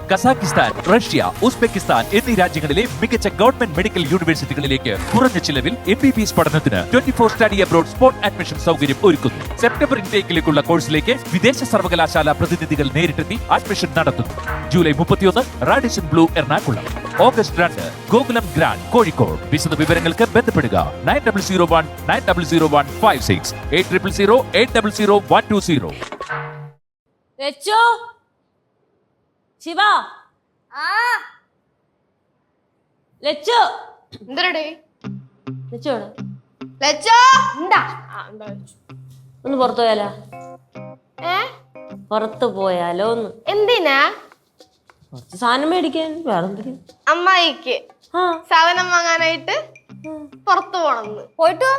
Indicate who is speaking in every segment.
Speaker 1: Kazakhstan, Russia, Uzbekistan എന്നീ രാജ്യങ്ങളിലെ മികച്ച ഗവൺമെന്റ് മെഡിക്കൽ യൂണിവേഴ്സിറ്റികളിലേക്ക് കുറഞ്ഞ ചിലവിൽ MBBS പഠനത്തിന് 24 സ്റ്റഡി അബ്രോഡ് സ്പോട്ട് അഡ്മിഷൻ സൗകര്യം ഒരുക്കുന്നു. സെപ്റ്റംബർ ഇൻടേക്കിലേക്കുള്ള കോഴ്സിലേക്ക് വിദേശ സർവകലാശാല പ്രതിനിധികൾ നേരിട്ടെത്തി അഡ്മിഷൻ നടത്തുന്നു. July 31 Radisson Blu Ernakulam, August 2 Gokulam grand Kozhikode. വിശദ വിവരങ്ങൾക്ക് ബന്ധപ്പെടുക 9001900156 8008000120.
Speaker 2: ശിവ ലച്ചു
Speaker 3: എന്തരടേ
Speaker 2: ലച്ചോട്
Speaker 3: ലച്ചോ
Speaker 2: ഒന്ന് പുറത്തു പോയാലോ? പുറത്തു പോയാലോ ഒന്ന്?
Speaker 3: എന്തിനാ?
Speaker 2: കുറച്ച് സാധനം മേടിക്കാൻ. വേറെന്തെങ്കിലും
Speaker 3: അമ്മായിക്ക് സാധനം വാങ്ങാനായിട്ട് പുറത്തു പോണെന്ന്. പോയിട്ട്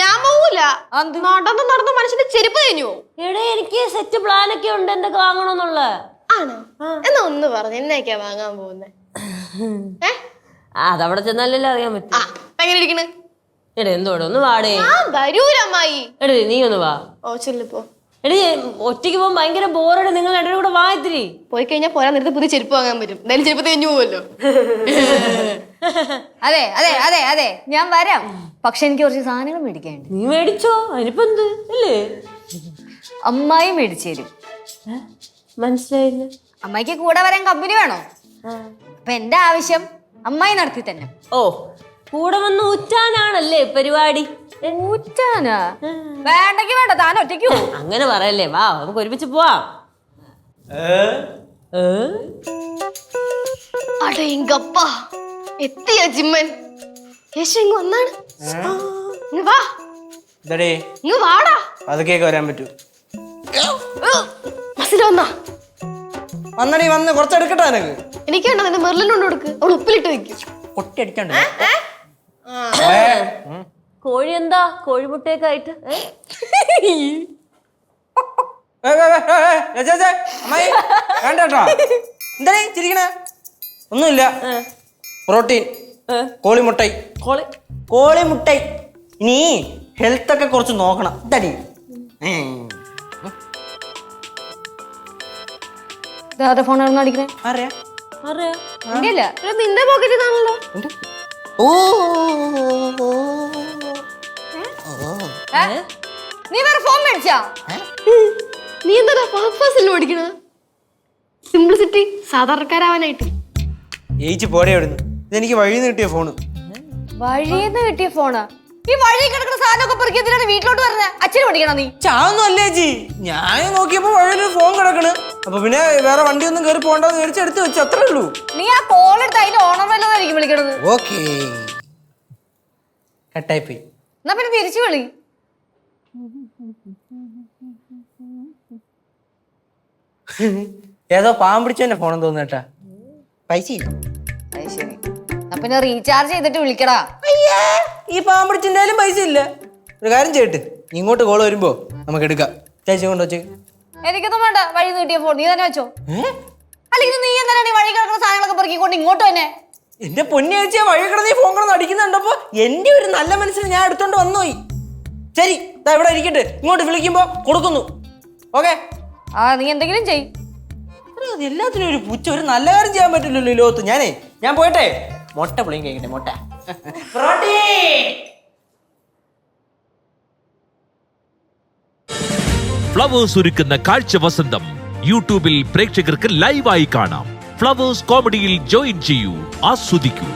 Speaker 3: ഞാൻ പോവൂല. നടന്ന് നടന്ന് മനുഷ്യന്റെ ചെരുപ്പ് കഴിഞ്ഞു പോകും.
Speaker 2: എടേ എനിക്ക് സെറ്റ് പ്ലാനൊക്കെ ഉണ്ട് എന്തൊക്കെ വാങ്ങണമെന്നുള്ള.
Speaker 3: ആണോ? എന്നാ ഒന്ന് പറഞ്ഞു എന്നൊക്കെയാ വാങ്ങാൻ പോകുന്നേ?
Speaker 2: അതവിടെ ചെന്നാലല്ലേ അറിയാൻ പറ്റും.
Speaker 3: എങ്ങനെ ഇരിക്കണ്?
Speaker 2: എടേ എന്തോടെ ഒന്ന് വാടേ.
Speaker 3: വരൂരമ്മായി.
Speaker 2: എടേ നീ ഒന്ന് വാ.
Speaker 3: ഓ ചെല്ലിപ്പോ.
Speaker 2: എടേ ഒറ്റയ്ക്ക് പോകുമ്പോ ഭയങ്കര ബോറടി. നിങ്ങൾ രണ്ടും കൂടെ വാ ഇത്തിരി.
Speaker 3: പോയി കഴിഞ്ഞാൽ പോരാൻ നേരത്തെ പുതിയ ചെരുപ്പ് വാങ്ങാൻ പറ്റും. എന്തായാലും ചെരുപ്പ് തേഞ്ഞു പോവല്ലോ.
Speaker 4: അതെ അതെ അതെ അതെ ഞാൻ വരാം. പക്ഷെ എനിക്ക് കുറച്ച് സാധനങ്ങൾ മേടിക്കാനുണ്ട്.
Speaker 2: നീ മേടിച്ചോ, അതിനിപ്പോ എന്ത് അല്ലേ?
Speaker 4: അമ്മായി മേടിച്ചു തരും.
Speaker 2: മനസ്സിലായില്ല.
Speaker 4: അമ്മായിക്ക് കൂടെ വരാൻ കമ്പനി വേണോ? അപ്പൊ എന്റെ ആവശ്യം അമ്മായി നടത്തി തന്നെ.
Speaker 2: ഓ കൂടെ വന്ന് ഊറ്റാനാണല്ലേ പരിപാടി?
Speaker 4: ഊറ്റാനാ? വേണ്ടെങ്കി വേണ്ട, താൻ ഒറ്റയ്ക്ക് പോ.
Speaker 2: അങ്ങനെ പറയല്ലേ, വാ നമുക്ക് ഒരുമിച്ച് പോവാം.
Speaker 3: അടേങ്കപ്പ എത്തിയ ജിമ്മൻ. യേശു ഇങ്ങ് വന്നാണ്. ഇങ്ങ് വാ. ഇങ്ങ് വാടാ.
Speaker 5: അതൊക്കെ വരാൻ പറ്റൂ.
Speaker 3: മസിൽ വന്നാ
Speaker 5: വന്നടി വന്ന് കുറച്ചെടുക്കട്ടെ നിനക്ക്.
Speaker 3: എനിക്കുണ്ടോ നിന്റെ മെറിലിനോണ്ട് കൊടുക്ക്. അവൾ ഉപ്പിലിട്ട് വെക്കും.
Speaker 5: പൊട്ടി അടിക്കണ്ട.
Speaker 2: കോഴി എന്താ കോഴിമുട്ടയൊക്കെ ആയിട്ട്?
Speaker 5: വേണ്ടട്ടോ. എന്താ ചിരിക്കണ? ഒന്നുമില്ല. പ്രോട്ടീൻ കോളിമുട്ടൈ. കോളിമുട്ടൈ. ഇനി ഹെൽത്ത് ഒക്കെ കുറച്ച് നോക്കണം. ഇതടി
Speaker 4: ഫോൺ അടിക്കണേ.
Speaker 5: അറിയാ
Speaker 3: നിന്റെ പോക്കറ്റിലാണല്ലോ.
Speaker 5: ഓ
Speaker 4: നീ വേറെ ഫോൺ മേടിച്ചാ?
Speaker 3: നീ എന്താ പർപ്പസിൽ പഠിക്കണ? സിംപ്ലിസിറ്റി, സാധാരണക്കാരാവാനായിട്ട്.
Speaker 5: ഏച്ചി പോടെ അവിടുന്ന്. ഇതെനിക്ക് വഴിന്ന് കിട്ടിയ ഫോണ്.
Speaker 4: വഴിന്ന് കിട്ടിയ ഫോണാ? ഈ വഴി കിടക്കുന്ന സാധനമൊക്കെ പെറുക്കിയതിനാണ് വീട്ടിലോട്ട് വരുന്നത്. അച്ഛന് പഠിക്കണം നീ.
Speaker 5: ചാവൊന്നും അല്ലേ ചേച്ചി, ഞാൻ നോക്കിയപ്പോ വഴിയിലൊരു ഫോൺ കിടക്കണ്. അപ്പൊ പിന്നെ വേറെ വണ്ടി ഒന്നും കയറി പോകണ്ടെന്ന് മേടിച്ച് എടുത്ത് വെച്ചു, അത്രേ ഉള്ളൂ.
Speaker 4: നീ ആ കോൾ എടുത്ത് അതിന്റെ ഓണർ വല്ലതായിരിക്കും വിളിക്കണത്.
Speaker 5: ഓക്കേ കട്ടായി പോയി.
Speaker 4: എന്നാ പിന്നെ തിരിച്ചു വിളി.
Speaker 5: ഏതോ പാവം പിടിച്ചെന്നെ ഫോണെന്ന് തോന്നേട്ടാ. പൈസ ഇല്ല.
Speaker 4: ശരി, പിന്നെ റീചാർജ് ചെയ്തിട്ട് വിളിക്കടാ.
Speaker 5: ഈ പാവം പിടിച്ചിന്റെ പൈസ ഇല്ല. ഒരു കാര്യം ചെയ്യട്ട്, ഇങ്ങോട്ട് കോള് വരുമ്പോ നമുക്ക് എടുക്കാം. ചേച്ചി കൊണ്ട് വെച്ചേ.
Speaker 4: എനിക്കൊന്നും വേണ്ട. വഴി കിട്ടിയ ഫോൺ നീ തന്നെ വെച്ചോ. അല്ലെങ്കിൽ നീ എന്താണ് വഴി കിടക്കുന്ന സാധനങ്ങളൊക്കെ പെറുക്കിക്കൊണ്ട് ഇങ്ങോട്ട് തന്നെ?
Speaker 5: എന്റെ പൊന്നേച്ചിയെ വഴി കിടന്ന് ഫോൺ കിടന്ന് അടിക്കുന്നുണ്ടപ്പോ എന്റെ ഒരു നല്ല മനസ്സിന് ഞാൻ എടുത്തോണ്ട് വന്നുപോയി. ശരി, ഇവിടെ ഇരിക്കട്ടെ. ഇങ്ങോട്ട് വിളിക്കുമ്പോ കൊടുക്കുന്നു. ഓക്കെ.
Speaker 4: നീ എന്തെങ്കിലും ചെയ്.
Speaker 5: എല്ലാത്തിനും ഒരു പുച്ച. ഒരു നല്ല കാര്യം ചെയ്യാൻ പറ്റില്ലല്ലോ ഈ ലോകത്ത്. ഞാൻ പോയിട്ടെ മുട്ട പുളിയും കഴിക്കട്ടെ. മുട്ട
Speaker 1: ഫ്ലവേഴ്സ് ഒരുക്കുന്ന കാഴ്ച വസന്തം യൂട്യൂബിൽ പ്രേക്ഷകർക്ക് ലൈവായി കാണാം. ഫ്ലവേഴ്സ് കോമഡിയിൽ ജോയിൻ ചെയ്യൂ, ആസ്വദിക്കൂ.